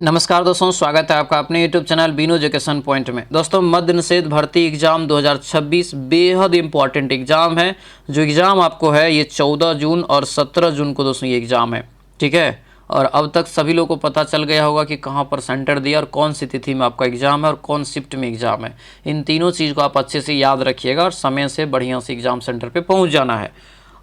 नमस्कार दोस्तों, स्वागत है आपका अपने YouTube channel Bino education point में। दोस्तों, मद्य निषेध भर्ती एग्ज़ाम 2026 बेहद इंपॉर्टेंट एग्ज़ाम है। जो एग्ज़ाम आपको है ये 14 जून और 17 जून को दोस्तों ये एग्ज़ाम है, ठीक है। और अब तक सभी लोगों को पता चल गया होगा कि कहाँ पर सेंटर दिया और कौन सी तिथि में आपका एग्ज़ाम है और कौन शिफ्ट में एग्ज़ाम है। इन तीनों चीज़ को आप अच्छे से याद रखिएगा और समय से बढ़िया से एग्ज़ाम सेंटर पर पहुँच जाना है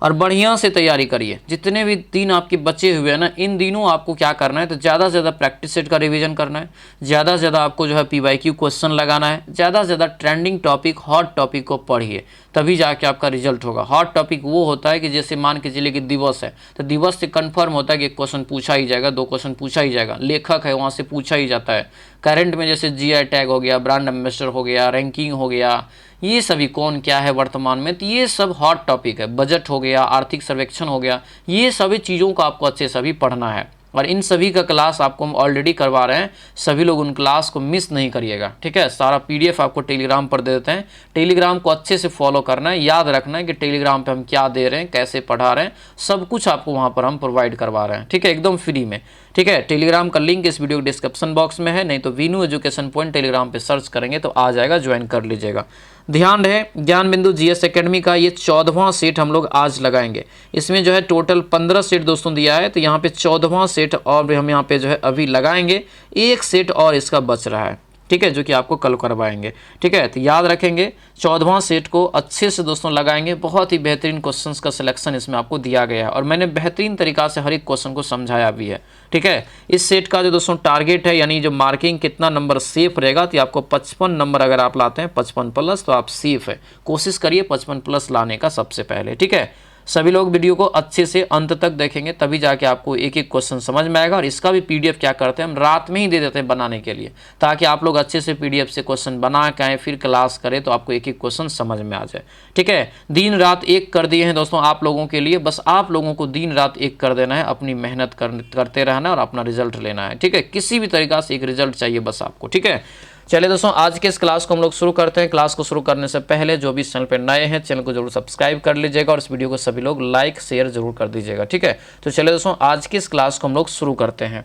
और बढ़िया से तैयारी करिए। जितने भी दिन आपके बचे हुए हैं ना, इन दिनों आपको क्या करना है, तो ज़्यादा से ज़्यादा प्रैक्टिस सेट का रिवीजन करना है। ज़्यादा से ज़्यादा आपको जो है PYQ क्वेश्चन लगाना है। ज़्यादा से ज़्यादा ट्रेंडिंग टॉपिक, हॉट टॉपिक को पढ़िए, तभी जाके आपका रिजल्ट होगा। हॉट टॉपिक वो होता है कि जैसे मान के चलिए कि दिवस है, तो दिवस से कन्फर्म होता है कि एक क्वेश्चन पूछा ही जाएगा, 2 क्वेश्चन पूछा ही जाएगा। लेखक है वहाँ से पूछा ही जाता है। करंट में जैसे GI टैग हो गया, ब्रांड एम्बेसडर हो गया, रैंकिंग हो गया, ये सभी कौन क्या है वर्तमान में, तो ये सब हॉट टॉपिक है। बजट हो गया, आर्थिक सर्वेक्षण हो गया, ये सभी चीज़ों को आपको अच्छे से अभी पढ़ना है। और इन सभी का क्लास आपको हम ऑलरेडी करवा रहे हैं, सभी लोग उन क्लास को मिस नहीं करिएगा, ठीक है। सारा PDF आपको टेलीग्राम पर दे देते हैं। टेलीग्राम को अच्छे से फॉलो करना है, याद रखना है कि टेलीग्राम पे हम क्या दे रहे हैं, कैसे पढ़ा रहे हैं, सब कुछ आपको वहाँ पर हम प्रोवाइड करवा रहे हैं, ठीक है, एकदम फ्री में, ठीक है। टेलीग्राम का लिंक इस वीडियो के डिस्क्रिप्शन बॉक्स में है, नहीं तो वीनू एजुकेशन पॉइंट टेलीग्राम पे सर्च करेंगे तो आ जाएगा, ज्वाइन कर लीजिएगा। ध्यान रहे, ज्ञान बिंदु GS एकेडमी का ये 14वां सेट हम लोग आज लगाएंगे। इसमें जो है टोटल 15 सेट दोस्तों दिया है, तो यहाँ पे 14वां सेट और हम यहाँ पे जो है अभी लगाएंगे। एक सेट और इसका बच रहा है, ठीक है, जो कि आपको कल करवाएंगे, ठीक है। तो याद रखेंगे, 14वां सेट को अच्छे से दोस्तों लगाएंगे। बहुत ही बेहतरीन क्वेश्चंस का सिलेक्शन इसमें आपको दिया गया है और मैंने बेहतरीन तरीका से हर एक क्वेश्चन को समझाया भी है, ठीक है। इस सेट का जो दोस्तों टारगेट है, यानी जो मार्किंग कितना नंबर सेफ रहेगा, तो आपको 55 नंबर अगर आप लाते हैं 55 प्लस, तो आप सेफ है। कोशिश करिए 55 प्लस लाने का सबसे पहले, ठीक है। सभी लोग वीडियो को अच्छे से अंत तक देखेंगे, तभी जाके आपको एक एक क्वेश्चन समझ में आएगा। और इसका भी PDF क्या करते हैं, हम रात में ही दे देते हैं बनाने के लिए, ताकि आप लोग अच्छे से PDF से क्वेश्चन बना के आए, फिर क्लास करें तो आपको एक एक क्वेश्चन समझ में आ जाए, ठीक है। दिन रात एक कर दिए हैं दोस्तों आप लोगों के लिए, बस आप लोगों को दिन रात एक कर देना है, अपनी मेहनत करते रहना है और अपना रिजल्ट लेना है, ठीक है। किसी भी तरीका से एक रिजल्ट चाहिए बस आपको, ठीक है। चलिए दोस्तों, आज के इस क्लास को हम लोग शुरू करते हैं। क्लास को शुरू करने से पहले जो भी इस चैनल पर नए हैं, चैनल को जरूर सब्सक्राइब कर लीजिएगा और इस वीडियो को सभी लोग लाइक शेयर जरूर कर दीजिएगा, ठीक है। तो चलिए दोस्तों, आज की इस क्लास को हम लोग शुरू करते हैं।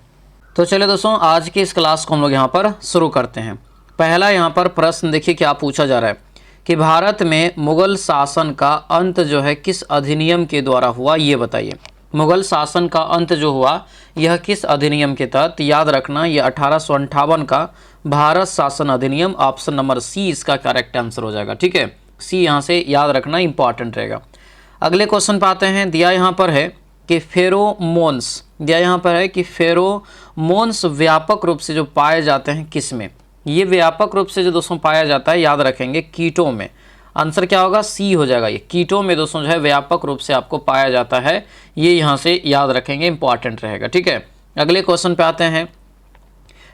तो चलिए दोस्तों, आज की इस क्लास को हम लोग यहाँ पर शुरू करते हैं। पहला यहाँ पर प्रश्न देखिए क्या पूछा जा रहा है कि भारत में मुगल शासन का अंत जो है किस अधिनियम के द्वारा हुआ, ये बताइए। मुगल शासन का अंत जो हुआ यह किस अधिनियम के तहत, याद रखना ये 1858 का भारत शासन अधिनियम, ऑप्शन नंबर C इसका करेक्ट आंसर हो जाएगा, ठीक है। C यहाँ से याद रखना इंपॉर्टेंट रहेगा। अगले क्वेश्चन पे आते हैं। दिया यहाँ पर है कि फेरोमोन्स, दिया यहाँ पर है कि फेरोमोन्स व्यापक रूप से जो पाए जाते हैं किस में, ये व्यापक रूप से जो दोस्तों पाया जाता है, याद रखेंगे कीटों में। आंसर क्या होगा, C हो जाएगा। ये कीटों में दोस्तों जो है व्यापक रूप से आपको पाया जाता है, ये यहाँ से याद रखेंगे, इंपॉर्टेंट रहेगा, ठीक है। अगले क्वेश्चन पे आते हैं।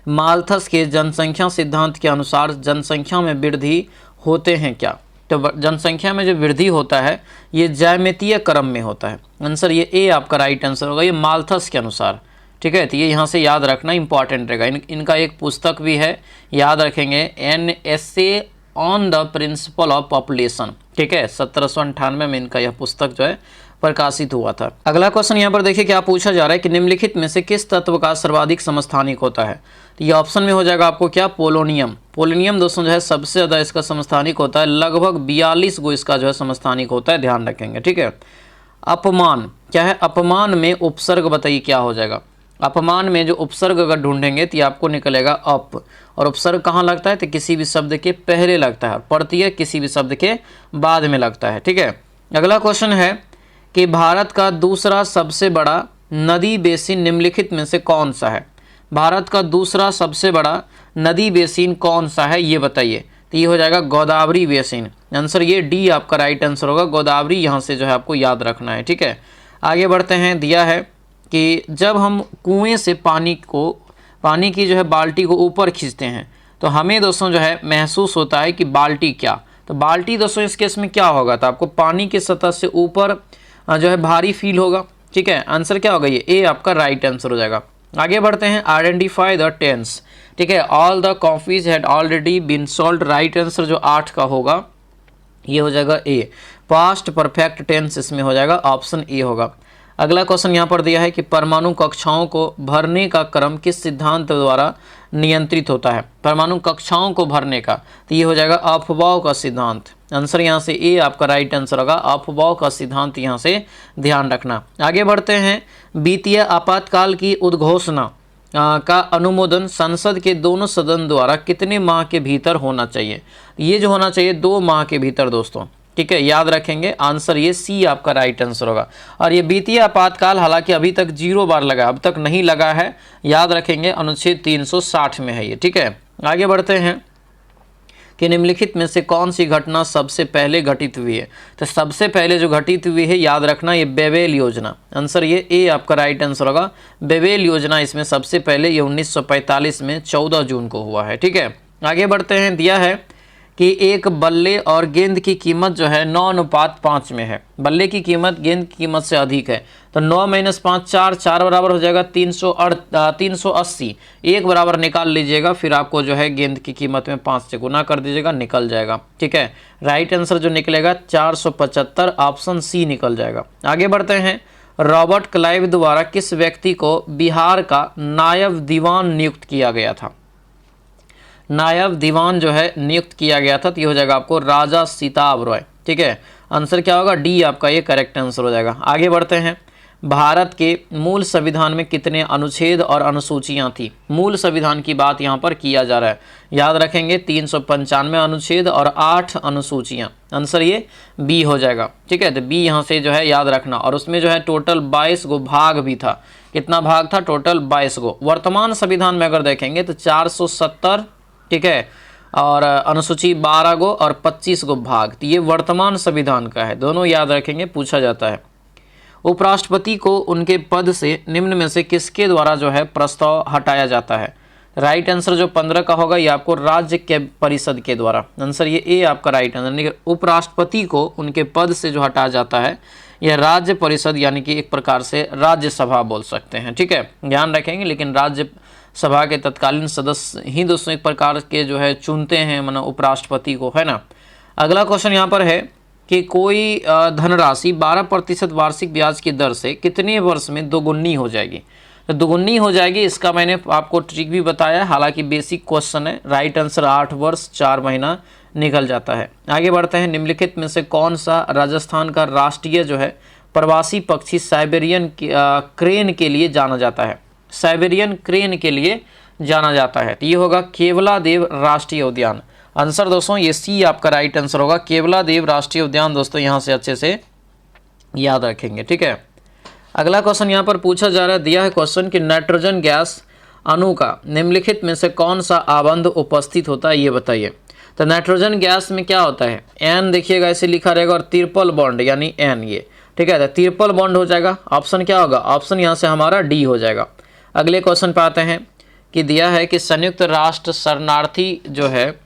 माल्थस के जनसंख्या सिद्धांत के अनुसार जनसंख्या में वृद्धि होते हैं क्या, तो जनसंख्या में जो वृद्धि होता है ये ज्यामितीय क्रम में होता है। आंसर ये A आपका राइट आंसर होगा, ये माल्थस के अनुसार, ठीक है। तो ये यहाँ से याद रखना इंपॉर्टेंट रहेगा। इनका एक पुस्तक भी है, याद रखेंगे, NSA on the principle of population, ठीक है। 1798 में इनका यह पुस्तक जो है प्रकाशित हुआ था। अगला क्वेश्चन यहाँ पर देखिए क्या पूछा जा रहा है कि निम्नलिखित में से किस तत्व का सर्वाधिक समस्थानिक होता है, तो ये ऑप्शन में हो जाएगा आपको क्या, पोलोनियम। पोलोनियम दोस्तों जो है सबसे ज़्यादा इसका समस्थानिक होता है, लगभग 42 गो इसका जो है समस्थानिक होता है, ध्यान रखेंगे, ठीक है। अपमान क्या है, अपमान में उपसर्ग बताइए क्या हो जाएगा। अपमान में जो उपसर्ग अगर ढूंढेंगे तो आपको निकलेगा अप, और उपसर्ग कहाँ लगता है, तो किसी भी शब्द के पहले लगता है, प्रत्यय किसी भी शब्द के बाद में लगता है, ठीक है। अगला क्वेश्चन है कि भारत का दूसरा सबसे बड़ा नदी बेसिन निम्नलिखित में से कौन सा है। भारत का दूसरा सबसे बड़ा नदी बेसिन कौन सा है, ये बताइए। तो ये हो जाएगा गोदावरी बेसिन। आंसर ये D आपका राइट आंसर होगा, गोदावरी यहाँ से जो है आपको याद रखना है, ठीक है। आगे बढ़ते हैं। दिया है कि जब हम कुएं से पानी की जो है बाल्टी को ऊपर खींचते हैं तो हमें दोस्तों जो है महसूस होता है कि बाल्टी क्या, तो बाल्टी दोस्तों इस केस में क्या होगा, तो आपको पानी की सतह से ऊपर जो है भारी फील होगा, ठीक है। आंसर क्या होगा, ये A आपका राइट आंसर हो जाएगा। आगे बढ़ते हैं। आइडेंटिफाई द टेंस, ठीक है। All the coffees had already been sold, right answer जो 8 का होगा ये हो जाएगा A। पास्ट परफेक्ट टेंस इसमें हो जाएगा, ऑप्शन A होगा। अगला क्वेश्चन यहाँ पर दिया है कि परमाणु कक्षाओं को भरने का क्रम किस सिद्धांत द्वारा नियंत्रित होता है। परमाणु कक्षाओं को भरने का, तो ये हो जाएगा अफबाउ का सिद्धांत। आंसर यहाँ से ए आपका राइट आंसर होगा, अफबाउ का सिद्धांत यहाँ से ध्यान रखना। आगे बढ़ते हैं। वित्तीय आपातकाल की उद्घोषणा का अनुमोदन संसद के दोनों सदन द्वारा कितने माह के भीतर होना चाहिए। ये जो होना चाहिए 2 माह के भीतर दोस्तों, ठीक है, याद रखेंगे। आंसर ये सी आपका राइट आंसर होगा। और ये वित्तीय आपातकाल हालांकि अभी तक 0 बार लगा, अब तक नहीं लगा है, याद रखेंगे, अनुच्छेद 360 में है ये, ठीक है। आगे बढ़ते हैं कि निम्नलिखित में से कौन सी घटना सबसे पहले घटित हुई है। तो सबसे पहले जो घटित हुई है, याद रखना, ये बेवेल योजना। आंसर ये ए आपका राइट आंसर होगा, बेवेल योजना इसमें सबसे पहले ये 1945 में 14 जून को हुआ है, ठीक है। आगे बढ़ते हैं। दिया है कि एक बल्ले और गेंद की कीमत जो है 9:5 में है। बल्ले की कीमत गेंद की कीमत से अधिक है, तो 9 - 5 4 बराबर हो जाएगा 380। एक बराबर निकाल लीजिएगा, फिर आपको जो है गेंद की कीमत में 5 से गुना कर दीजिएगा, निकल जाएगा, ठीक है। राइट आंसर जो निकलेगा 475, ऑप्शन सी निकल जाएगा। आगे बढ़ते हैं। रॉबर्ट क्लाइव द्वारा किस व्यक्ति को बिहार का नायब दीवान नियुक्त किया गया था। नायब दीवान जो है नियुक्त किया गया था, तो ये हो जाएगा आपको राजा सीताब रॉय, ठीक है। आंसर क्या होगा, डी आपका ये करेक्ट आंसर हो जाएगा। आगे बढ़ते हैं। भारत के मूल संविधान में कितने अनुच्छेद और अनुसूचियां थी। मूल संविधान की बात यहाँ पर किया जा रहा है, याद रखेंगे 395 अनुच्छेद और 8 अनुसूचियां। आंसर ये बी हो जाएगा, ठीक है। तो बी यहाँ से जो है याद रखना। और उसमें जो है टोटल 22 गो भाग भी था। कितना भाग था, टोटल 22 गो। वर्तमान संविधान में अगर देखेंगे तो 470, ठीक है, और अनुसूची 12 गो और 25 गो भाग, तो ये वर्तमान संविधान का है, दोनों याद रखेंगे, पूछा जाता है। उपराष्ट्रपति को उनके पद से निम्न में से किसके द्वारा जो है प्रस्ताव हटाया जाता है। राइट आंसर जो 15 का होगा ये आपको राज्य के परिषद के द्वारा। आंसर ये ए आपका राइट आंसर। उपराष्ट्रपति को उनके पद से जो हटाया जाता है यह राज्य परिषद, यानी कि एक प्रकार से राज्यसभा बोल सकते हैं, ठीक है, ध्यान रखेंगे। लेकिन राज्य सभा के तत्कालीन सदस्य ही दोस्तों एक प्रकार के जो है चुनते हैं मतलब उपराष्ट्रपति को, है ना। अगला क्वेश्चन यहाँ पर है कि कोई धनराशि 12% वार्षिक ब्याज की दर से कितने वर्ष में दोगुनी हो जाएगी। तो दोगुनी हो जाएगी, इसका मैंने आपको ट्रिक भी बताया, हालांकि बेसिक क्वेश्चन है। राइट आंसर 8 वर्ष 4 महीना निकल जाता है। आगे बढ़ते हैं। निम्नलिखित में से कौन सा राजस्थान का राष्ट्रीय जो है प्रवासी पक्षी साइबेरियन क्रेन के लिए जाना जाता है। साइबेरियन क्रेन के लिए जाना जाता है, तो ये होगा केवलादेव राष्ट्रीय उद्यान। आंसर दोस्तों ये सी आपका राइट आंसर होगा, केवलादेव राष्ट्रीय उद्यान। दोस्तों यहाँ से अच्छे से याद रखेंगे, ठीक है। अगला क्वेश्चन यहाँ पर पूछा जा रहा है, दिया है क्वेश्चन कि नाइट्रोजन गैस अणु का निम्नलिखित में से कौन सा आबंध उपस्थित होता है, ये बताइए। तो नाइट्रोजन गैस में क्या होता है, एन देखिएगा ऐसे लिखा रहेगा और ट्रिपल बॉन्ड यानी एन, ये ठीक है, तो ट्रिपल बॉन्ड हो जाएगा। ऑप्शन क्या होगा, ऑप्शन यहाँ से हमारा डी हो जाएगा। अगले क्वेश्चन पे आते हैं कि दिया है कि संयुक्त राष्ट्र शरणार्थी जो है,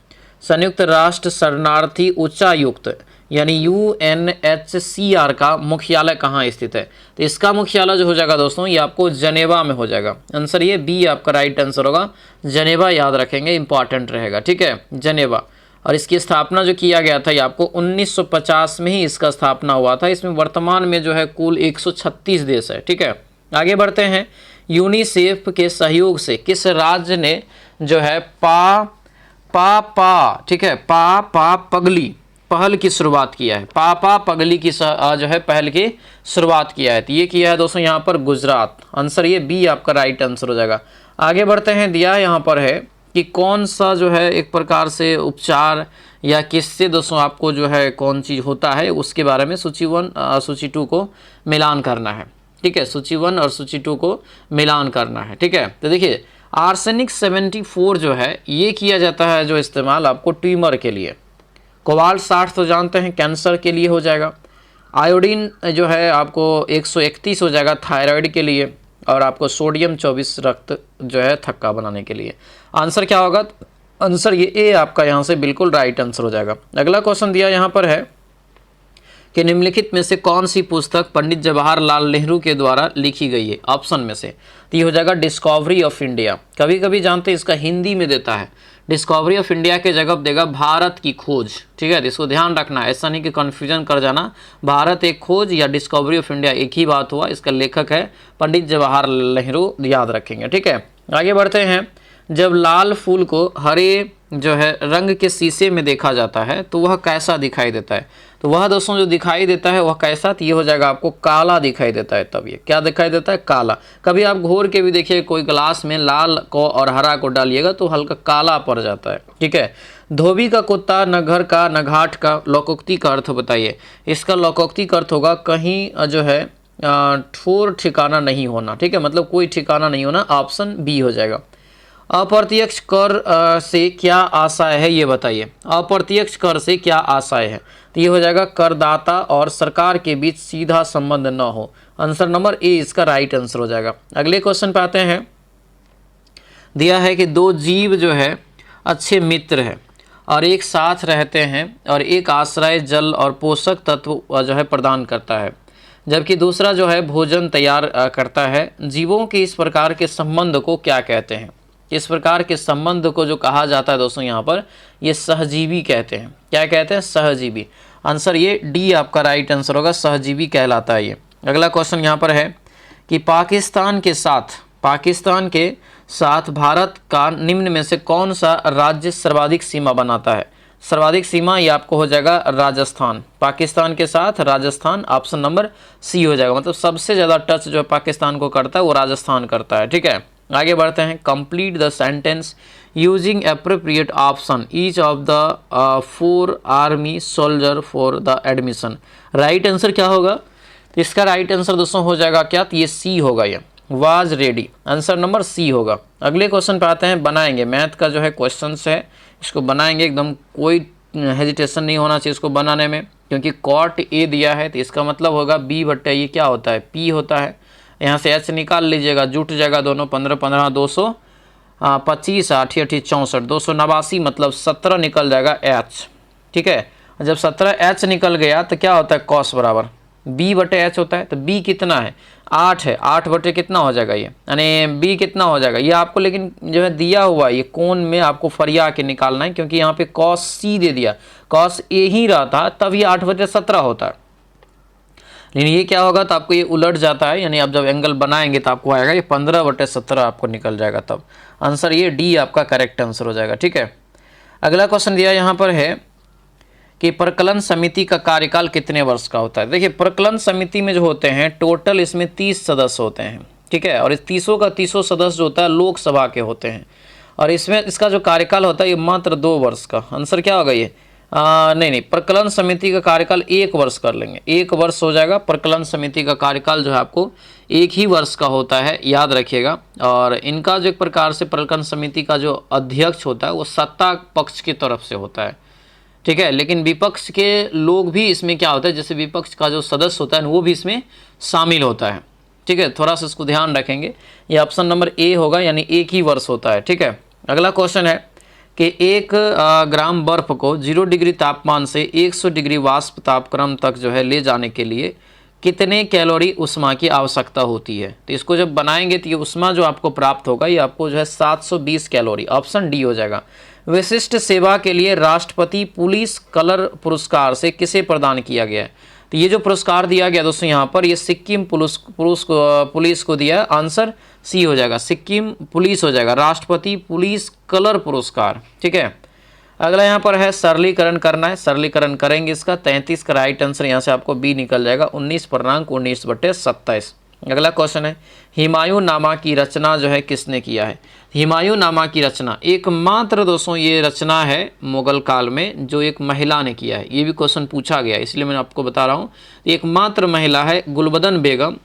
संयुक्त राष्ट्र शरणार्थी उच्चायुक्त यानी UNHCR का मुख्यालय कहाँ स्थित है। तो इसका मुख्यालय जो हो जाएगा दोस्तों ये आपको जनेवा में हो जाएगा। आंसर ये बी आपका राइट आंसर होगा, जनेवा याद रखेंगे, इंपॉर्टेंट रहेगा, ठीक है, जनेवा। और इसकी स्थापना जो किया गया था ये आपको 1950 में ही इसका स्थापना हुआ था। इसमें वर्तमान में जो है कुल 136 देश है, ठीक है। आगे बढ़ते हैं। यूनिसेफ के सहयोग से किस राज्य ने जो है ठीक है पगली पहल की शुरुआत किया है। पगली की जो है पहल की शुरुआत किया है, तो ये किया है दोस्तों यहाँ पर गुजरात। आंसर ये बी आपका राइट आंसर हो जाएगा। आगे बढ़ते हैं। दिया यहाँ पर है कि कौन सा जो है एक प्रकार से उपचार या किससे दोस्तों आपको जो है कौन चीज़ होता है उसके बारे में सूची 1 सूची 2 को मिलान करना है, ठीक है, सूची 1 और सूची 2 को मिलान करना है, ठीक है। तो देखिए आर्सेनिक 74 जो है ये किया जाता है जो इस्तेमाल आपको ट्यूमर के लिए। कोबाल्ट 60 तो जानते हैं कैंसर के लिए हो जाएगा। आयोडीन जो है आपको 131 हो जाएगा थायराइड के लिए, और आपको सोडियम 24 रक्त जो है थक्का बनाने के लिए। आंसर क्या होगा, आंसर ये ए आपका यहाँ से बिल्कुल राइट आंसर हो जाएगा। अगला क्वेश्चन दिया यहाँ पर है कि निम्नलिखित में से कौन सी पुस्तक पंडित जवाहरलाल नेहरू के द्वारा लिखी गई है? ऑप्शन में से तो ये हो जाएगा डिस्कवरी ऑफ इंडिया। कभी कभी जानते हैं इसका हिंदी में देता है, डिस्कवरी ऑफ इंडिया के जगह देगा भारत की खोज। ठीक है, इसको ध्यान रखना, ऐसा नहीं कि कन्फ्यूजन कर जाना, भारत एक खोज या डिस्कवरी ऑफ इंडिया एक ही बात हुआ। इसका लेखक है पंडित जवाहरलाल नेहरू, याद रखेंगे। ठीक है, आगे बढ़ते हैं। जब लाल फूल को हरे जो है रंग के शीशे में देखा जाता है तो वह कैसा दिखाई देता है? तो वह दोस्तों जो दिखाई देता है वह कैसा, तो ये हो जाएगा आपको काला दिखाई देता है। तब ये क्या दिखाई देता है? काला। कभी आप घोर के भी देखिए कोई ग्लास में लाल को और हरा को डालिएगा तो हल्का काला पड़ जाता है। ठीक है, धोबी का कुत्ता न घर का न घाट का, लोकोक्ति का अर्थ बताइए। इसका लोकोक्ति का अर्थ होगा कहीं जो है ठोर ठिकाना नहीं होना। ठीक है, मतलब कोई ठिकाना नहीं होना, ऑप्शन बी हो जाएगा। अप्रत्यक्ष कर से क्या आशय है ये बताइए। अप्रत्यक्ष कर से क्या आशय है? तो ये हो जाएगा करदाता और सरकार के बीच सीधा संबंध न हो। आंसर नंबर ए इसका राइट आंसर हो जाएगा। अगले क्वेश्चन पे आते हैं। दिया है कि दो जीव जो है अच्छे मित्र हैं और एक साथ रहते हैं और एक आश्रय जल और पोषक तत्व जो है प्रदान करता है, जबकि दूसरा जो है भोजन तैयार करता है। जीवों के इस प्रकार के संबंध को क्या कहते हैं? इस प्रकार के संबंध को जो कहा जाता है दोस्तों यहाँ पर, ये सहजीवी कहते हैं। क्या कहते हैं? सहजीवी। आंसर ये डी आपका राइट आंसर होगा, सहजीवी कहलाता है ये। अगला क्वेश्चन यहाँ पर है कि पाकिस्तान के साथ भारत का निम्न में से कौन सा राज्य सर्वाधिक सीमा बनाता है? सर्वाधिक सीमा ये आपको हो जाएगा राजस्थान। पाकिस्तान के साथ राजस्थान, ऑप्शन नंबर सी हो जाएगा। मतलब सबसे ज़्यादा टच जो है पाकिस्तान को करता है वो राजस्थान करता है। ठीक है, आगे बढ़ते हैं। Complete the sentence using appropriate option each of the 4 army soldier for the admission. Right answer क्या होगा? तो इसका राइट आंसर दोस्तों हो जाएगा क्या? तो ये सी होगा, ये was ready. Answer number C होगा। अगले क्वेश्चन पे आते हैं। बनाएंगे, मैथ का जो है क्वेश्चन है, इसको बनाएंगे, एकदम कोई हेजिटेशन नहीं होना चाहिए इसको बनाने में, क्योंकि कॉट ए दिया है तो इसका मतलब होगा बी बट्टे ये क्या होता है? पी होता है। यहाँ से एच निकाल लीजिएगा, जुट जाएगा दोनों, 15 15 200 25 8 8 64 289 मतलब 17 निकल जाएगा एच। ठीक है, जब 17 एच निकल गया तो क्या होता है? कॉस बराबर बी बटे एच होता है। तो बी कितना है? 8 है, 8 बटे कितना हो जाएगा ये, यानी बी कितना हो जाएगा ये आपको, लेकिन जो है दिया हुआ ये कोण में आपको फरिया के निकालना है, क्योंकि यहाँ पे कॉस सी दे दिया, कॉस ए ही रहता तब ये 8 बटे 17 होता है। लेकिन ये क्या होगा तो आपको ये उलट जाता है, यानी आप जब एंगल बनाएंगे तो आपको आएगा ये 15 बटे 17 आपको निकल जाएगा। तब आंसर ये डी आपका करेक्ट आंसर हो जाएगा। ठीक है, अगला क्वेश्चन दिया यहाँ पर है कि प्रकलन समिति का कार्यकाल कितने वर्ष का होता है? देखिए, प्रकलन समिति में जो होते हैं टोटल इसमें 30 सदस्य होते हैं। ठीक है, और इस 30 का 30 सदस्य जो होता है लोकसभा के होते हैं, और इसमें इसका जो कार्यकाल होता है ये मात्र 2 वर्ष का। आंसर क्या होगा ये? नहीं, प्रकलन समिति का कार्यकाल 1 वर्ष कर लेंगे, 1 वर्ष हो जाएगा। प्रकलन समिति का कार्यकाल जो है आपको 1 ही वर्ष का होता है, याद रखिएगा। और इनका जो एक प्रकार से प्रकलन समिति का जो अध्यक्ष होता है वो सत्ता पक्ष की तरफ से होता है। ठीक है, लेकिन विपक्ष के लोग भी इसमें क्या होता है, जैसे विपक्ष का जो सदस्य होता है वो भी इसमें शामिल होता है। ठीक है, थोड़ा सा इसको ध्यान रखेंगे। ये ऑप्शन नंबर ए होगा, यानी 1 ही वर्ष होता है। ठीक है, अगला क्वेश्चन है कि 1 ग्राम बर्फ को 0 डिग्री तापमान से 100 डिग्री वाष्प तापक्रम तक जो है ले जाने के लिए कितने कैलोरी उष्मा की आवश्यकता होती है? तो इसको जब बनाएंगे तो ये उष्मा जो आपको प्राप्त होगा ये आपको जो है 720 कैलोरी, ऑप्शन डी हो जाएगा। विशिष्ट सेवा के लिए राष्ट्रपति पुलिस कलर पुरस्कार से किसे प्रदान किया गया है? तो ये जो पुरस्कार दिया गया दोस्तों यहाँ पर ये सिक्किम पुलिस को दिया। आंसर सी हो जाएगा, सिक्किम पुलिस हो जाएगा, राष्ट्रपति पुलिस कलर पुरस्कार। ठीक है, अगला यहाँ पर है सरलीकरण करना है, सरलीकरण करेंगे इसका। 33 का राइट आंसर यहाँ से आपको बी निकल जाएगा, 19/19/27। अगला क्वेश्चन है हुमायूं नामा की रचना जो है किसने किया है? हुमायूं नामा की रचना एकमात्र दोस्तों ये रचना है मुगल काल में जो एक महिला ने किया है। ये भी क्वेश्चन पूछा गया है इसलिए मैं आपको बता रहा हूँ। एकमात्र महिला है गुलबदन बेगम।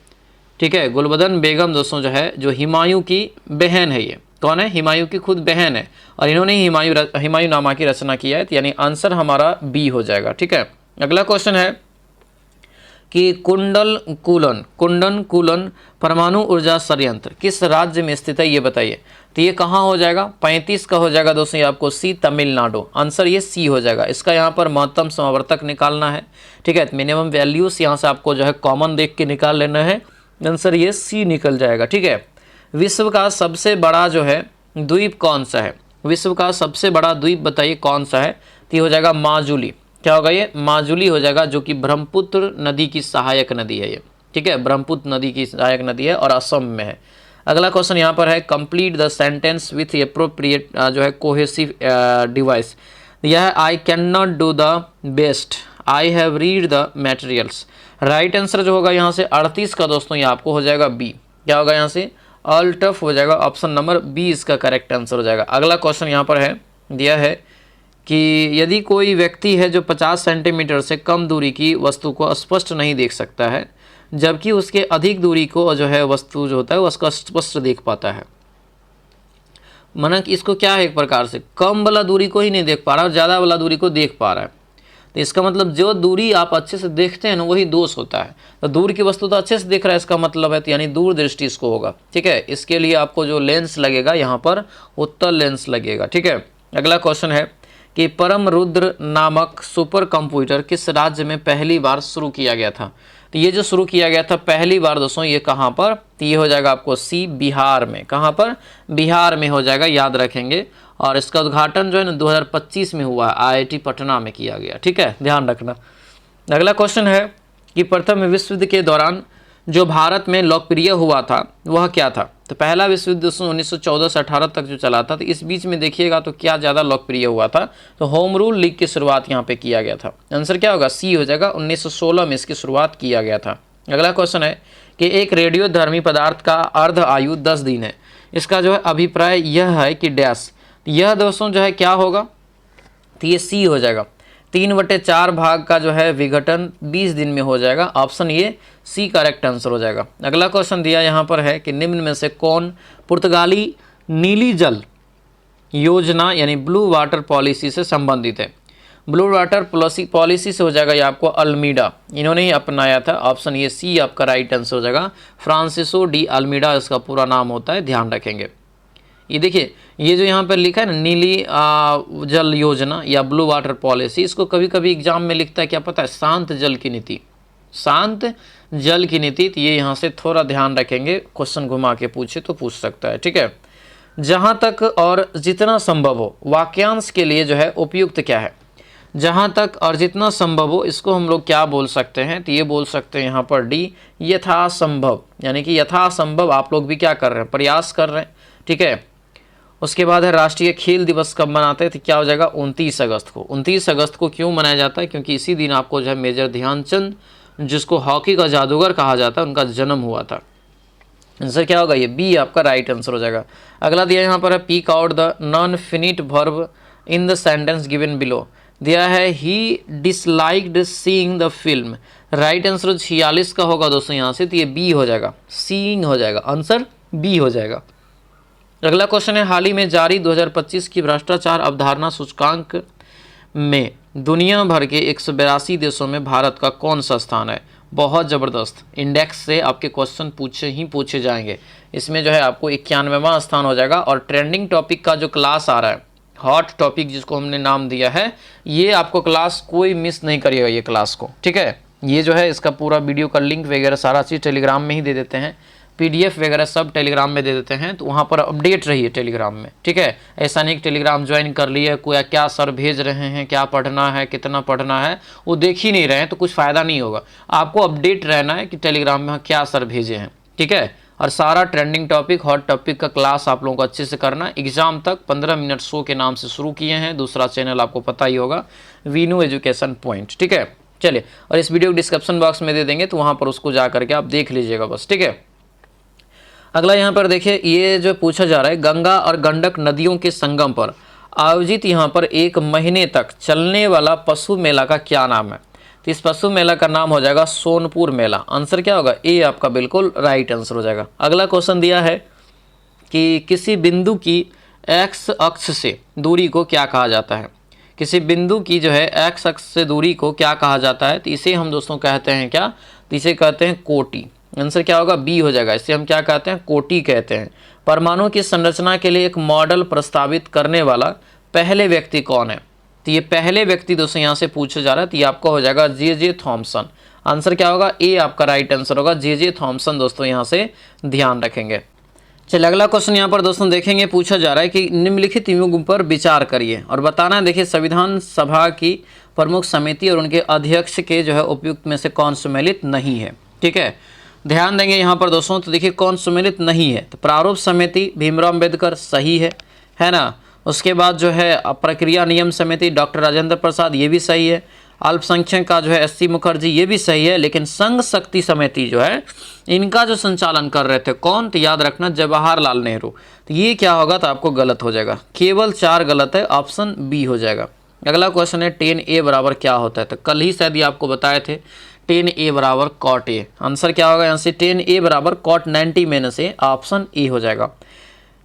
ठीक है, गुलबदन बेगम दोस्तों जो है जो हुमायूं की बहन है। ये कौन है? हुमायूं की खुद बहन है और इन्होंने ही हुमायूं नामा की रचना किया है, यानी आंसर हमारा बी हो जाएगा। ठीक है, अगला क्वेश्चन है कि कुंडन कूलन परमाणु ऊर्जा संयंत्र किस राज्य में स्थित है, ये बताइए। तो ये कहाँ हो जाएगा, 35 का हो जाएगा दोस्तों ये आपको सी, तमिलनाडु। आंसर ये सी हो जाएगा। इसका यहाँ पर महत्तम समावर्तक निकालना है, ठीक है। मिनिमम वैल्यूज यहाँ से आपको जो है कॉमन देख के निकाल लेना है। आंसर ये सी निकल जाएगा, ठीक है। विश्व का सबसे बड़ा जो है द्वीप कौन सा है, विश्व का सबसे बड़ा द्वीप बताइए कौन सा है। तो ये हो जाएगा माजुली। क्या होगा ये, माजुली हो जाएगा, जो कि ब्रह्मपुत्र नदी की सहायक नदी है ये, ठीक है। ब्रह्मपुत्र नदी की सहायक नदी है और असम में है। अगला क्वेश्चन यहाँ पर है, complete the sentence with appropriate जो है कोहेसिव डिवाइस। यह है I can not do the best, I have read the materials. Right answer जो होगा यहाँ से 38 का दोस्तों ये आपको हो जाएगा बी। क्या होगा यहाँ से, ऑल टफ हो जाएगा, ऑप्शन नंबर बी इसका करेक्ट आंसर हो जाएगा। अगला क्वेश्चन यहाँ पर है, दिया है कि यदि कोई व्यक्ति है जो 50 सेंटीमीटर से कम दूरी की वस्तु को स्पष्ट नहीं देख सकता है, जबकि उसके अधिक दूरी को जो है वस्तु जो होता है उसका स्पष्ट देख पाता है। माना कि इसको क्या है, एक प्रकार से कम वाला दूरी को ही नहीं देख पा रहा और ज़्यादा वाला दूरी को देख पा रहा है। तो इसका मतलब जो दूरी आप अच्छे से देखते हैं ना वही दोष होता है। तो दूर की वस्तु तो अच्छे से देख रहा है इसका मतलब है, तो यानी दूर दृष्टि इसको होगा, ठीक है। इसके लिए आपको जो लेंस लगेगा यहाँ पर उत्तल लेंस लगेगा, ठीक है। अगला क्वेश्चन है कि परम रुद्र नामक सुपर कंप्यूटर किस राज्य में पहली बार शुरू किया गया था। तो ये जो शुरू किया गया था पहली बार दोस्तों ये कहाँ पर, तो ये हो जाएगा आपको सी, बिहार में। कहाँ पर, बिहार में हो जाएगा, याद रखेंगे। और इसका उद्घाटन जो है ना 2025 में हुआ, IIT पटना में किया गया, ठीक है, ध्यान रखना। अगला क्वेश्चन है कि प्रथम विश्व युद्ध के दौरान जो भारत में लोकप्रिय हुआ था वह क्या था। तो पहला विश्व युद्ध 1914 से 18 तक जो चला था, तो इस बीच में देखिएगा तो क्या ज़्यादा लोकप्रिय हुआ था, तो होम रूल लीग की शुरुआत यहाँ पे किया गया था। आंसर क्या होगा, सी हो जाएगा, 1916 में इसकी शुरुआत किया गया था। अगला क्वेश्चन है कि एक रेडियोधर्मी पदार्थ का अर्ध आयु 10 दिन है, इसका जो है अभिप्राय यह है कि डैश, यह दोस्तों जो है क्या होगा, तो ये सी हो जाएगा, 3/4 भाग का जो है विघटन 20 दिन में हो जाएगा। ऑप्शन ये सी करेक्ट आंसर हो जाएगा। अगला क्वेश्चन दिया यहाँ पर है कि निम्न में से कौन पुर्तगाली नीली जल योजना यानी ब्लू वाटर पॉलिसी से संबंधित है। ब्लू वाटर पॉलिसी से हो जाएगा ये आपको अल्मीडा, इन्होंने ही अपनाया था। ऑप्शन ये सी आपका राइट आंसर हो जाएगा, फ्रांसिसो डी अल्मीडा इसका पूरा नाम होता है, ध्यान रखेंगे। ये देखिए ये जो यहाँ पर लिखा है ना नीली जल योजना या ब्लू वाटर पॉलिसी, इसको कभी कभी एग्जाम में लिखता है क्या पता है, शांत जल की नीति, शांत जल की नीति। तो ये यहाँ से थोड़ा ध्यान रखेंगे, क्वेश्चन घुमा के पूछे तो पूछ सकता है, ठीक है। जहाँ तक और जितना संभव हो वाक्यांश के लिए जो है उपयुक्त क्या है, जहाँ तक और जितना संभव हो इसको हम लोग क्या बोल सकते हैं, तो ये बोल सकते हैं यहाँ पर डी, यथासंभव। यानी कि यथासंभव आप लोग भी क्या कर रहे हैं, प्रयास कर रहे हैं, ठीक है। उसके बाद है राष्ट्रीय खेल दिवस कब मनाते हैं, तो क्या हो जाएगा 29 अगस्त को। 29 अगस्त को क्यों मनाया जाता है, क्योंकि इसी दिन आपको जो है मेजर ध्यानचंद, जिसको हॉकी का जादूगर कहा जाता है, उनका जन्म हुआ था। आंसर क्या होगा, ये बी आपका राइट आंसर हो जाएगा। अगला दिया यहाँ पर है pick out the non finite verb in the sentence given below. दिया है he disliked seeing the film. Right answer 46 का होगा दोस्तों यहाँ से, तो ये बी हो जाएगा, सीइंग हो जाएगा, आंसर बी हो जाएगा। अगला क्वेश्चन है हाल ही में जारी 2025 की भ्रष्टाचार अवधारणा सूचकांक में दुनिया भर के 182 देशों में भारत का कौन सा स्थान है। बहुत ज़बरदस्त इंडेक्स से आपके क्वेश्चन पूछे जाएंगे। इसमें जो है आपको 91वां स्थान हो जाएगा। और ट्रेंडिंग टॉपिक का जो क्लास आ रहा है, हॉट टॉपिक जिसको हमने नाम दिया है, ये आपको क्लास कोई मिस नहीं करिएगा ये क्लास को, ठीक है। ये जो है इसका पूरा वीडियो का लिंक वगैरह सारा चीज़ टेलीग्राम में ही दे देते हैं, PDF वगैरह सब टेलीग्राम में दे देते हैं, तो वहाँ पर अपडेट रहिए टेलीग्राम में, ठीक है। ऐसा नहीं कि टेलीग्राम ज्वाइन कर लिए, कोई क्या सर भेज रहे हैं, क्या पढ़ना है, कितना पढ़ना है, वो देख ही नहीं रहे हैं तो कुछ फ़ायदा नहीं होगा। आपको अपडेट रहना है कि टेलीग्राम में क्या सर भेजे हैं, ठीक है। और सारा ट्रेंडिंग टॉपिक, हॉट टॉपिक का क्लास आप लोगों को अच्छे से करना। एग्जाम तक 15 मिनट शो के नाम से शुरू किए हैं, दूसरा चैनल आपको पता ही होगा, वीनू एजुकेशन पॉइंट, ठीक है। चलिए, और इस वीडियो को डिस्क्रिप्शन बॉक्स में दे देंगे, तो वहाँ पर उसको जा करके आप देख लीजिएगा बस, ठीक है। अगला यहाँ पर देखिए, ये जो पूछा जा रहा है, गंगा और गंडक नदियों के संगम पर आयोजित यहाँ पर 1 महीने तक चलने वाला पशु मेला का क्या नाम है। तो इस पशु मेला का नाम हो जाएगा सोनपुर मेला। आंसर क्या होगा, ए आपका बिल्कुल राइट आंसर हो जाएगा। अगला क्वेश्चन दिया है कि किसी बिंदु की एक्स अक्ष से दूरी को क्या कहा जाता है। किसी बिंदु की जो है एक्स अक्ष से दूरी को क्या कहा जाता है? तो इसे हम दोस्तों कहते हैं क्या? तो इसे कहते हैं कोटि। आंसर क्या होगा? बी हो जाएगा। इसे हम क्या कहते हैं? कोटि कहते हैं। परमाणु की संरचना के लिए एक मॉडल प्रस्तावित करने वाला पहले व्यक्ति कौन है? तो ये पहले व्यक्ति दोस्तों यहाँ से पूछा जा रहा है, तो ये आपका हो जाएगा जे थॉमसन। आंसर क्या होगा? ए आपका राइट आंसर होगा, जे थॉमसन दोस्तों यहाँ से ध्यान रखेंगे। चलिए अगला क्वेश्चन यहाँ पर दोस्तों देखेंगे, पूछा जा रहा है कि निम्नलिखित युगों पर विचार करिए और बताना है। देखिए, संविधान सभा की प्रमुख समिति और उनके अध्यक्ष के जो है उपयुक्त में से कौन सम्मिलित नहीं है? ठीक है, ध्यान देंगे यहाँ पर दोस्तों। तो देखिए कौन सम्मिलित नहीं है, तो प्रारूप समिति भीमराव अम्बेडकर सही है ना। उसके बाद जो है प्रक्रिया नियम समिति डॉक्टर राजेंद्र प्रसाद, ये भी सही है। अल्पसंख्यक का जो है एस सी मुखर्जी, ये भी सही है। लेकिन संघ शक्ति समिति जो है इनका जो संचालन कर रहे थे कौन? तो याद रखना जवाहरलाल नेहरू। तो ये क्या होगा? तो आपको गलत हो जाएगा, केवल 4 गलत है, ऑप्शन बी हो जाएगा। अगला क्वेश्चन है 10A बराबर क्या होता है? तो कल ही शायद ये आपको बताए थे, 10A बराबर कॉट ए। आंसर क्या होगा यहाँ से? 10A बराबर कॉट 90 में से ऑप्शन ए हो जाएगा।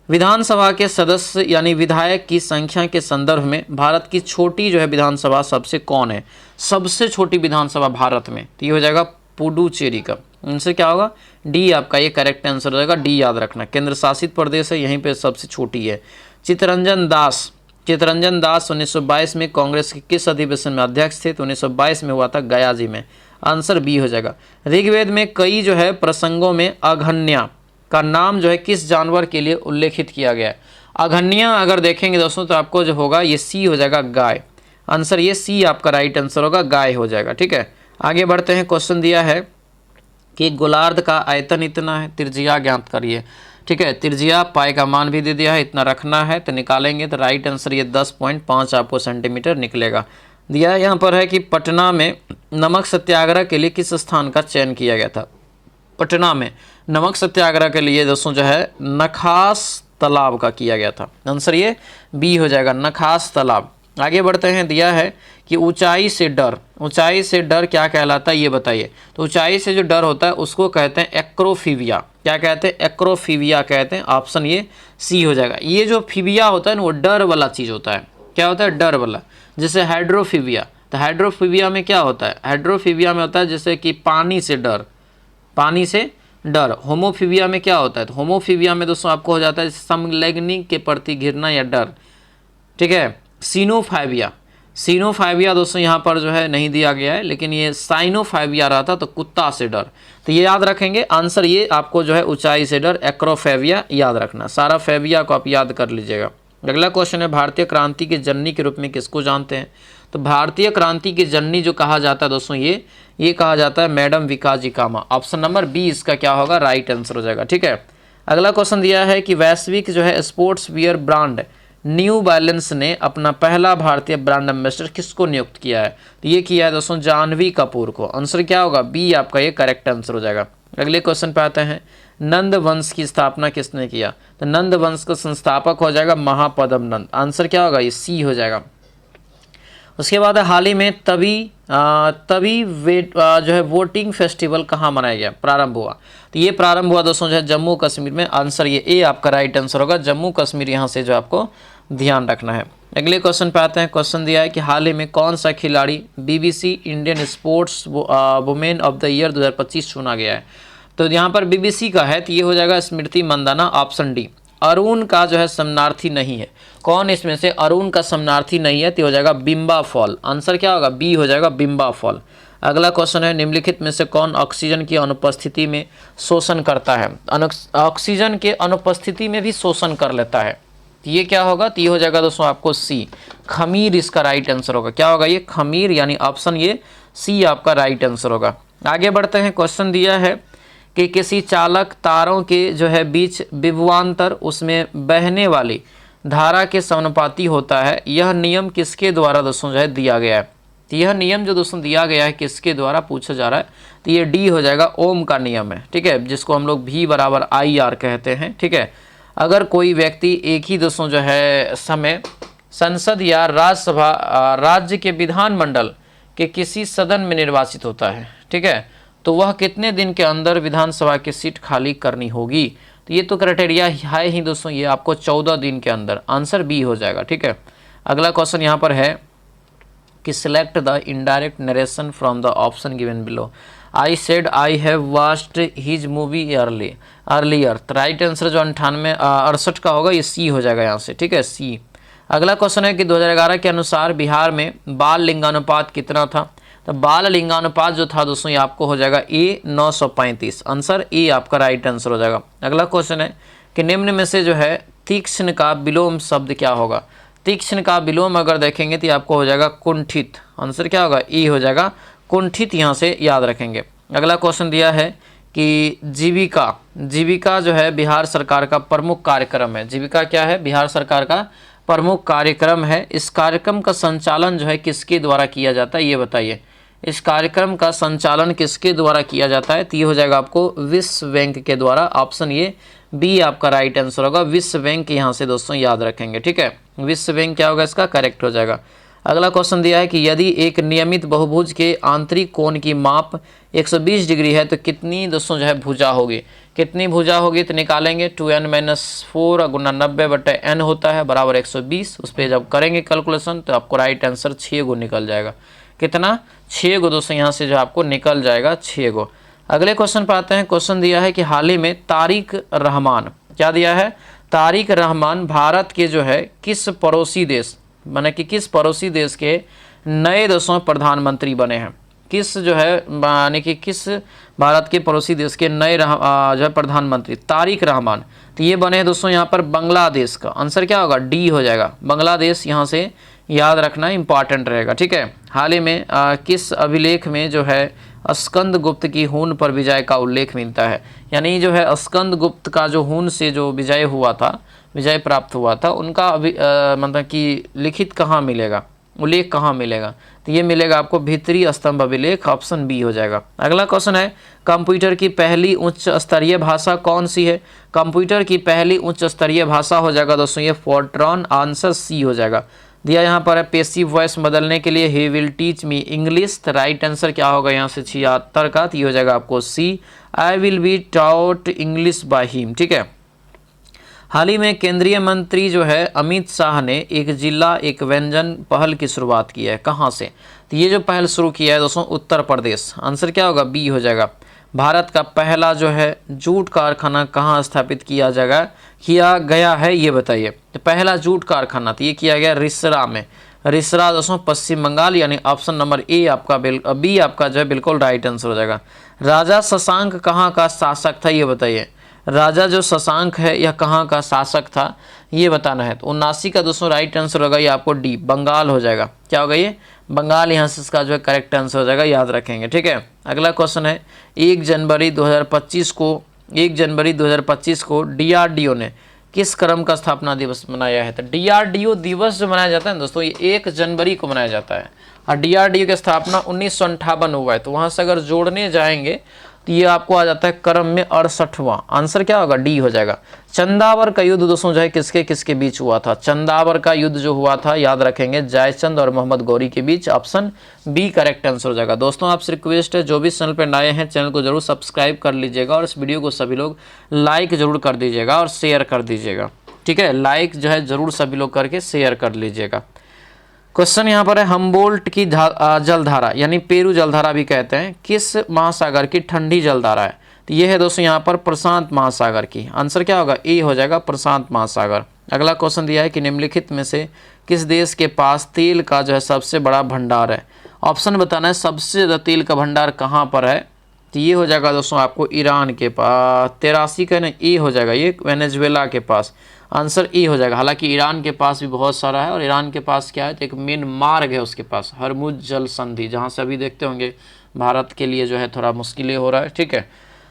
विधानसभा के सदस्य यानी विधायक की संख्या के संदर्भ में भारत की छोटी जो है विधानसभा सबसे कौन है? सबसे छोटी विधानसभा भारत में, तो ये हो जाएगा पुडुचेरी का। इनसे क्या होगा? डी आपका ये करेक्ट आंसर हो जाएगा, डी याद रखना। केंद्र शासित प्रदेश है, यहीं पे सबसे छोटी है। चित्तरंजन दास 1922 में कांग्रेस के किस अधिवेशन में अध्यक्ष थे? तो 1922 में हुआ था गया जी में। आंसर बी हो जाएगा। ऋग्वेद में कई जो है प्रसंगों में अघन्या का नाम जो है किस जानवर के लिए उल्लेखित किया गया है? अघन्या अगर देखेंगे दोस्तों तो आपको जो होगा ये सी हो जाएगा, गाय। आंसर ये सी आपका राइट आंसर होगा, गाय हो जाएगा। ठीक है, आगे बढ़ते हैं। क्वेश्चन दिया है कि गोलार्ध का आयतन इतना है, त्रिज्या ज्ञात करिए। ठीक है, त्रिज्या पाई का मान भी दे दिया है, इतना रखना है, तो निकालेंगे तो राइट आंसर ये 10.5 आपको सेंटीमीटर निकलेगा। दिया यहाँ पर है कि पटना में नमक सत्याग्रह के लिए किस स्थान का चयन किया गया था? पटना में नमक सत्याग्रह के लिए दोस्तों जो है नखास तालाब का किया गया था। आंसर ये बी हो जाएगा, नखास तालाब। आगे बढ़ते हैं। दिया है कि ऊंचाई से डर क्या कहलाता है, ये बताइए। तो ऊंचाई से जो डर होता है उसको कहते हैं एक्रोफीबिया। क्या कहते हैं? एक्रोफीबिया कहते हैं। ऑप्शन ये सी हो जाएगा। ये जो फीबिया होता है ना वो डर वाला चीज़ होता है। क्या होता है? डर वाला। जैसे हाइड्रोफीबिया, तो हाइड्रोफीबिया में क्या होता है? हाइड्रोफीबिया में होता है जैसे कि पानी से डर। होमोफीबिया में क्या होता है? तो होमोफीबिया में दोस्तों आपको हो जाता है समलैंगिक के प्रति घृणा या डर। ठीक है, सीनोफाइबिया दोस्तों यहाँ पर जो है नहीं दिया गया है, लेकिन ये साइनोफाइबिया रहता तो कुत्ता से डर। तो ये याद रखेंगे, आंसर ये आपको जो है ऊंचाई से डर, एक्रोफेबिया याद रखना। सारा फेबिया को आप याद कर लीजिएगा। अगला क्वेश्चन है भारतीय क्रांति के जननी के रूप में किसको जानते हैं? तो भारतीय क्रांति की जननी जो कहा जाता है दोस्तों ये कहा जाता है मैडम विकाजी कामा। ऑप्शन नंबर बी इसका क्या होगा? राइट आंसर हो जाएगा। ठीक है, अगला क्वेश्चन दिया है कि वैश्विक जो है sports wear brand new balance ने अपना पहला भारतीय ब्रांड एम्बेसडर किसको नियुक्त किया है? तो ये किया है दोस्तों जानवी कपूर को। आंसर क्या होगा? बी आपका ये करेक्ट आंसर हो जाएगा। अगले क्वेश्चन पे आते हैं। नंद वंश की स्थापना किसने किया? तो नंद वंश का संस्थापक हो जाएगा महापद्म नंद। आंसर क्या होगा? ये सी हो जाएगा। उसके बाद हाल ही में तभी जो है वोटिंग फेस्टिवल कहाँ मनाया गया, प्रारंभ हुआ? तो ये प्रारंभ हुआ दोस्तों जो है जम्मू कश्मीर में। आंसर ये ए आपका राइट आंसर होगा, जम्मू कश्मीर यहाँ से जो आपको ध्यान रखना है। अगले क्वेश्चन पे आते हैं। क्वेश्चन दिया है कि हाल ही में कौन सा खिलाड़ी BBC Indian sports women of the year 2025 चुना गया है? तो यहाँ पर BBC का है तो ये हो जाएगा स्मृति मंदाना। Option D. अरुण का जो है समनार्थी नहीं है। कौन इसमें से अरुण का समनार्थी नहीं है? तो हो जाएगा बिम्बा फॉल। आंसर क्या होगा? बी हो जाएगा, बिम्बा फॉल। अगला क्वेश्चन है निम्नलिखित में से कौन ऑक्सीजन की अनुपस्थिति में शोषण करता है? ऑक्सीजन के अनुपस्थिति में भी शोषण कर लेता है, तो ये क्या होगा? तो ये हो जाएगा दोस्तों आपको सी, खमीर इसका राइट आंसर होगा। क्या होगा? ये खमीर, यानी ऑप्शन ये सी आपका राइट आंसर होगा। आगे बढ़ते हैं। क्वेश्चन दिया है कि किसी चालक तारों के जो है बीच विभवांतर उसमें बहने वाली धारा के समानुपाती होता है। यह नियम किसके द्वारा दोस्तों जो है दिया गया है? तो यह नियम जो दोस्तों दिया गया है किसके द्वारा पूछा जा रहा है? तो ये डी हो जाएगा, ओम का नियम है। ठीक है, जिसको हम लोग V बराबर IR कहते हैं। ठीक है, अगर कोई व्यक्ति एक ही दोस्तों जो है समय संसद या राज्यसभा राज्य के विधानमंडल के किसी सदन में निर्वाचित होता है, ठीक है, तो वह कितने दिन के अंदर विधानसभा की सीट खाली करनी होगी? तो ये तो क्राइटेरिया है ही दोस्तों, ये आपको 14 दिन के अंदर। आंसर बी हो जाएगा। ठीक है, अगला क्वेश्चन यहाँ पर है कि select the indirect narration from the option given below. I said I have watched his movie earlier. तो राइट आंसर जो 68 का होगा ये सी हो जाएगा यहाँ से, ठीक है, सी। अगला क्वेश्चन है कि 2011 के अनुसार बिहार में बाल लिंगानुपात कितना था। तो बाल लिंगानुपात जो था दोस्तों ये आपको हो जाएगा ए 935, आंसर ए आपका राइट आंसर हो जाएगा। अगला क्वेश्चन है कि निम्न में से जो है तीक्ष्ण का विलोम शब्द क्या होगा। तीक्ष्ण का विलोम अगर देखेंगे तो आपको हो जाएगा कुंठित, आंसर क्या होगा, ई हो जाएगा कुंठित, यहाँ से याद रखेंगे। अगला क्वेश्चन दिया है कि जीविका जो है बिहार सरकार का प्रमुख कार्यक्रम है। जीविका क्या है, बिहार सरकार का प्रमुख कार्यक्रम है। इस कार्यक्रम का संचालन जो है किसके द्वारा किया जाता है ये बताइए। इस कार्यक्रम का संचालन किसके द्वारा किया जाता है, तो ये हो जाएगा आपको विश्व बैंक के द्वारा, ऑप्शन ये बी आपका राइट आंसर होगा, विश्व बैंक। यहाँ से दोस्तों याद रखेंगे, ठीक है, विश्व बैंक क्या होगा इसका करेक्ट हो जाएगा। अगला क्वेश्चन दिया है कि यदि एक नियमित बहुभुज के आंतरिक कोण की माप 120 डिग्री है तो कितनी दोस्तों जो है भुजा होगी, कितनी भुजा होगी, तो निकालेंगे 2n-4 गुना 90/n होता है बराबर 120। उस पर जब करेंगे कैलकुलेशन तो आपको राइट आंसर 6 गो निकल जाएगा। कितना, 6 गो दोस्तों यहाँ से जो आपको निकल जाएगा 6 गो। अगले क्वेश्चन पर आते हैं। क्वेश्चन दिया है कि हाल ही में तारिक रहमान, क्या दिया है, तारिक रहमान भारत के जो है किस पड़ोसी देश, माने कि किस पड़ोसी देश के नए दोस्तों प्रधानमंत्री बने हैं। किस जो है माने कि किस भारत के पड़ोसी देश के नए जो है प्रधानमंत्री तारिक रहमान, तो ये बने हैं दोस्तों यहाँ पर बांग्लादेश का, आंसर क्या होगा, डी हो जाएगा बांग्लादेश। यहाँ से याद रखना इंपॉर्टेंट रहेगा, ठीक है। हाल ही में किस अभिलेख में जो है स्कंद गुप्त की हून पर विजय का उल्लेख मिलता है। यानी जो है स्कंद गुप्त का जो हून से जो विजय हुआ था, विजय प्राप्त हुआ था, उनका मतलब कि लिखित कहाँ मिलेगा, उल्लेख कहाँ मिलेगा, तो ये मिलेगा आपको भीतरी स्तंभ अभिलेख, ऑप्शन बी हो जाएगा। अगला क्वेश्चन है कंप्यूटर की पहली उच्च स्तरीय भाषा कौन सी है। कंप्यूटर की पहली उच्च स्तरीय भाषा हो जाएगा दोस्तों ये फोर्ट्रॉन, आंसर सी हो जाएगा। दिया यहाँ पर है पैसिव वॉइस बदलने के लिए he will teach me English, तो राइट आंसर क्या होगा यहाँ से 76 का, तो ये हो जाएगा आपको C, I will be taught English by him, ठीक है। हाल ही में केंद्रीय मंत्री जो है अमित शाह ने एक जिला एक व्यंजन पहल की शुरुआत की है, कहाँ से, तो ये जो पहल शुरू किया है दोस्तों उत्तर प्रदेश, आंसर क्या होगा, बी हो जाएगा। भारत का पहला जो है जूट कारखाना कहाँ स्थापित किया गया है ये बताइए। तो पहला जूट कारखाना तो ये किया गया रिसरा में, रिसरा दोस्तों पश्चिम बंगाल, यानी ऑप्शन नंबर ए आपका बी आपका जो है बिल्कुल राइट आंसर हो जाएगा। राजा शशांक कहाँ का शासक था ये बताइए। राजा जो शशांक है यह कहाँ का शासक था ये बताना है। तो 79 का दोस्तों राइट आंसर होगा ये आपको डी बंगाल हो जाएगा, क्या होगा ये बंगाल, यहाँ से इसका जो है करेक्ट आंसर हो जाएगा, याद रखेंगे, ठीक है। अगला क्वेश्चन है 1 जनवरी 2025 को DRDO ने किस क्रम का स्थापना दिवस मनाया है। तो DRDO दिवस जो मनाया जाता है ना दोस्तों ये 1 जनवरी को मनाया जाता है, और DRDO की स्थापना 1958 हुआ है। तो वहाँ से अगर जोड़ने जाएंगे तो ये आपको आ जाता है क्रम में 68वां, आंसर क्या होगा, डी हो जाएगा। चंदावर का युद्ध दोस्तों जो है किसके किसके बीच हुआ था। चंदावर का युद्ध जो हुआ था याद रखेंगे जयचंद और मोहम्मद गौरी के बीच, ऑप्शन बी करेक्ट आंसर हो जाएगा। दोस्तों आपसे रिक्वेस्ट है जो भी चैनल पर नए हैं चैनल को जरूर सब्सक्राइब कर लीजिएगा और इस वीडियो को सभी लोग लाइक जरूर कर दीजिएगा और शेयर कर दीजिएगा, ठीक है। लाइक जो है जरूर सभी लोग करके शेयर कर लीजिएगा। क्वेश्चन यहाँ पर है हमबोल्ट की जलधारा यानी पेरू जलधारा भी कहते हैं किस महासागर की ठंडी जलधारा है। तो ये है दोस्तों यहाँ पर प्रशांत महासागर की, आंसर क्या होगा, ए हो जाएगा प्रशांत महासागर। अगला क्वेश्चन दिया है कि निम्नलिखित में से किस देश के पास तेल का जो है सबसे बड़ा भंडार है। ऑप्शन बताना है सबसे ज़्यादा तेल का भंडार कहाँ पर है। तो ये हो जाएगा दोस्तों आपको ईरान के पास, 83 का ना ए हो जाएगा ये वेनेजुएला के पास, आंसर ए हो जाएगा। हालांकि ईरान के पास भी बहुत सारा है और ईरान के पास क्या है तो एक मेन मार्ग है उसके पास हरमुज जल संधि, जहाँ से अभी देखते होंगे भारत के लिए जो है थोड़ा मुश्किलें हो रहा है, ठीक है।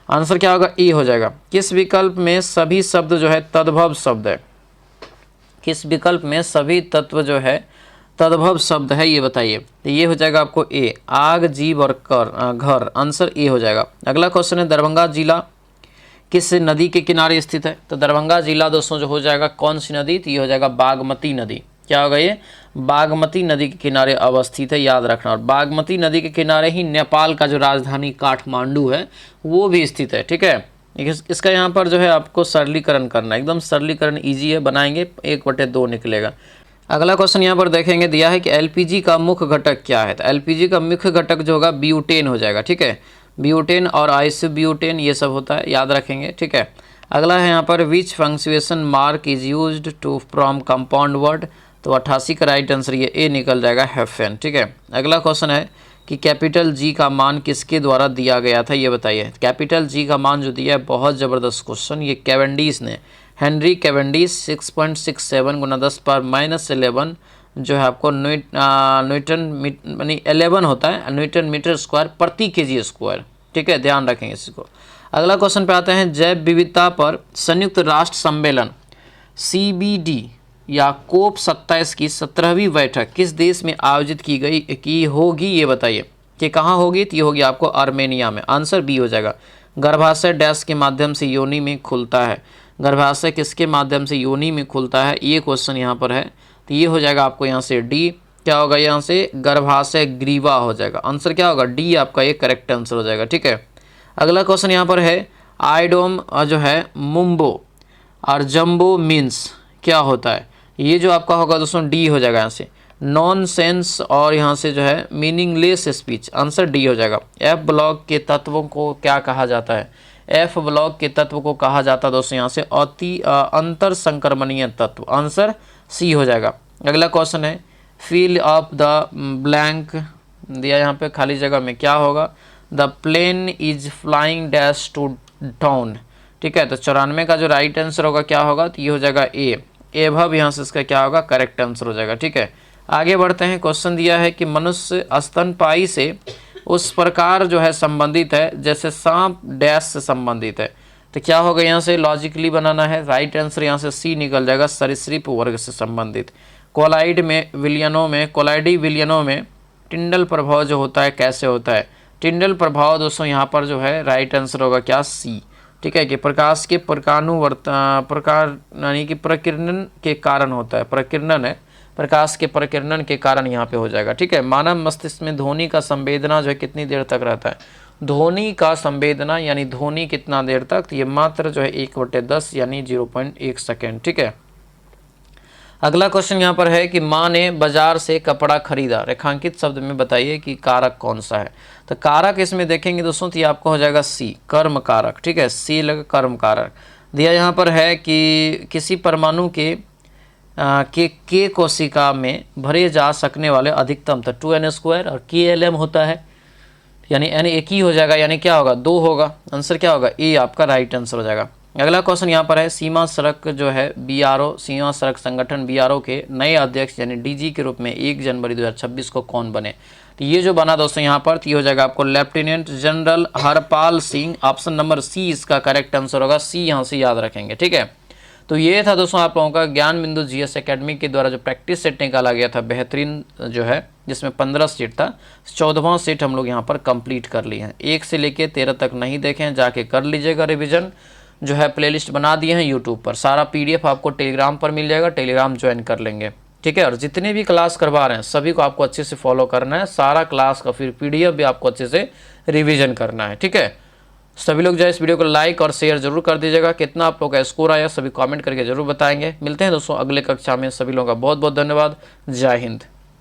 आंसर क्या होगा, ए हो जाएगा। किस विकल्प में सभी शब्द जो है तद्भव शब्द है। किस विकल्प में सभी तत्व जो है तद्भव शब्द है ये बताइए। तो ये हो जाएगा आपको ए, आग जीव और घर, आंसर ए हो जाएगा। अगला क्वेश्चन है दरभंगा जिला किस नदी के किनारे स्थित है। तो दरभंगा जिला दोस्तों जो हो जाएगा कौन सी नदी, तो ये हो जाएगा बागमती नदी, क्या होगा ये बागमती नदी के किनारे अवस्थित है, याद रखना। और बागमती नदी के किनारे ही नेपाल का जो राजधानी काठमांडू है वो भी स्थित है, ठीक है। इसका यहाँ पर जो है आपको सरलीकरण करना है, एकदम सरलीकरण ईजी है, बनाएंगे 1/2 निकलेगा। अगला क्वेश्चन यहाँ पर देखेंगे, दिया है कि एलपीजी का मुख्य घटक क्या है। तो एलपीजी का मुख्य घटक जो होगा ब्यूटेन हो जाएगा, ठीक है। ब्यूटेन और आइसोब्यूटेन ये सब होता है, याद रखेंगे, ठीक है। अगला है यहाँ पर which punctuation mark is used to from compound word. तो 88 का राइट आंसर ये ए निकल जाएगा, हेफेन, ठीक है। अगला क्वेश्चन है कि कैपिटल जी का मान किसके द्वारा दिया गया था, ये बताइए। कैपिटल जी का मान जो दिया है, बहुत ज़बरदस्त क्वेश्चन, ये कैवेंडिश ने, हेनरी कैवेंडिश 6.67 गुना 10⁻11 जो है आपको न्यूटन यानी 11 होता है न्यूटन मीटर स्क्वायर प्रति केजी स्क्वायर, ठीक है, ध्यान रखेंगे इसको। अगला क्वेश्चन पे आते हैं, जैव विविधता पर संयुक्त राष्ट्र सम्मेलन CBD या कोप 27 की 17वीं बैठक किस देश में आयोजित की होगी, ये बताइए कि कहाँ होगी। तो ये होगी आपको आर्मेनिया में, आंसर बी हो जाएगा। गर्भाशय डैश के माध्यम से योनि में खुलता है, गर्भाशय किसके माध्यम से योनि में खुलता है, ये क्वेश्चन यहाँ पर है। तो ये हो जाएगा आपको यहाँ से डी, क्या होगा यहाँ से, गर्भाशय ग्रीवा हो जाएगा, आंसर क्या होगा, डी आपका ये करेक्ट आंसर हो जाएगा, ठीक है। अगला क्वेश्चन यहाँ पर है, आइडोम जो है मुम्बो और जम्बो मीन्स क्या होता है, ये जो आपका होगा दोस्तों डी हो जाएगा यहाँ से, नॉन सेंस और यहाँ से जो है मीनिंगलेस स्पीच, आंसर डी हो जाएगा। एफ ब्लॉक के तत्वों को क्या कहा जाता है, एफ ब्लॉक के तत्व को कहा जाता है दोस्तों यहाँ से अंतर संक्रमणीय तत्व, आंसर सी हो जाएगा। अगला क्वेश्चन है, फिल अप द ब्लैंक दिया यहाँ पे खाली जगह में क्या होगा, the plane is flying dash to down, ठीक है। तो 94 का जो राइट आंसर होगा क्या होगा, तो ये हो जाएगा ए, एभव यहाँ से इसका क्या होगा, करेक्ट आंसर हो जाएगा, ठीक है। आगे बढ़ते हैं, क्वेश्चन दिया है कि मनुष्य स्तनपायी से उस प्रकार जो है संबंधित है जैसे सांप डैश से संबंधित है। तो क्या होगा यहाँ से, लॉजिकली बनाना है, राइट आंसर यहाँ से सी निकल जाएगा, सरीसृप वर्ग से संबंधित। कोलाइडी विलियनों में टिंडल प्रभाव जो होता है कैसे होता है, टिंडल प्रभाव दोस्तों यहाँ पर जो है राइट आंसर होगा क्या, सी, ठीक है, कि प्रकाश के प्रकार यानी कि प्रकीर्णन के कारण होता है, प्रकीर्णन है, प्रकाश के प्रकीर्णन के कारण यहाँ पे हो जाएगा, ठीक है। मानव मस्तिष्क में ध्वनि का संवेदना जो है कितनी देर तक रहता है, ध्वनि का संवेदना यानी ध्वनि कितना देर तक, तो ये मात्र जो है 1/10 यानी 0.1 सेकेंड, ठीक है। अगला क्वेश्चन यहाँ पर है कि माँ ने बाजार से कपड़ा खरीदा, रेखांकित शब्द में बताइए कि कारक कौन सा है। तो कारक इसमें देखेंगे दोस्तों तो ये आपको हो जाएगा सी, कर्म कारक, ठीक है, सी लगा कर्म कारक। दिया यहाँ पर है कि किसी परमाणु के कोशिका में भरे जा सकने वाले अधिकतम, तो 2n² और KLM होता है, यानी n एक ही हो जाएगा, यानी क्या होगा, 2 होगा, आंसर क्या होगा, ए आपका राइट आंसर हो जाएगा। अगला क्वेश्चन यहाँ पर है, सीमा सड़क जो है BRO, सीमा सड़क संगठन BRO के नए अध्यक्ष यानी DG के रूप में 1 जनवरी 2026 को कौन बने। तो ये जो बना दोस्तों यहाँ पर, तो ये हो जाएगा आपको lieutenant general Harpal Singh, option number C इसका करेक्ट आंसर होगा, सी यहाँ से याद रखेंगे, ठीक है। तो ये था दोस्तों आप लोगों का ज्ञान बिंदु GS एकेडमी के द्वारा जो प्रैक्टिस सेट निकाला गया था, बेहतरीन जो है, जिसमें 15 सेट था, 14वां सेट हम लोग यहाँ पर कंप्लीट कर लिए हैं। 1 से लेके 13 तक नहीं देखें, जाके कर लीजिएगा रिवीजन, जो है प्लेलिस्ट बना दिए हैं यूट्यूब पर, सारा PDF आपको टेलीग्राम पर मिल जाएगा, टेलीग्राम ज्वाइन कर लेंगे, ठीक है। और जितने भी क्लास करवा रहे हैं सभी को आपको अच्छे से फॉलो करना है, सारा क्लास का फिर PDF भी आपको अच्छे से रिवीजन करना है, ठीक है। सभी लोग जो है इस वीडियो को लाइक और शेयर जरूर कर दीजिएगा। कितना आप लोग का स्कोर आया सभी कमेंट करके जरूर बताएंगे। मिलते हैं दोस्तों अगले कक्षा में, सभी लोगों का बहुत बहुत धन्यवाद। जय हिंद।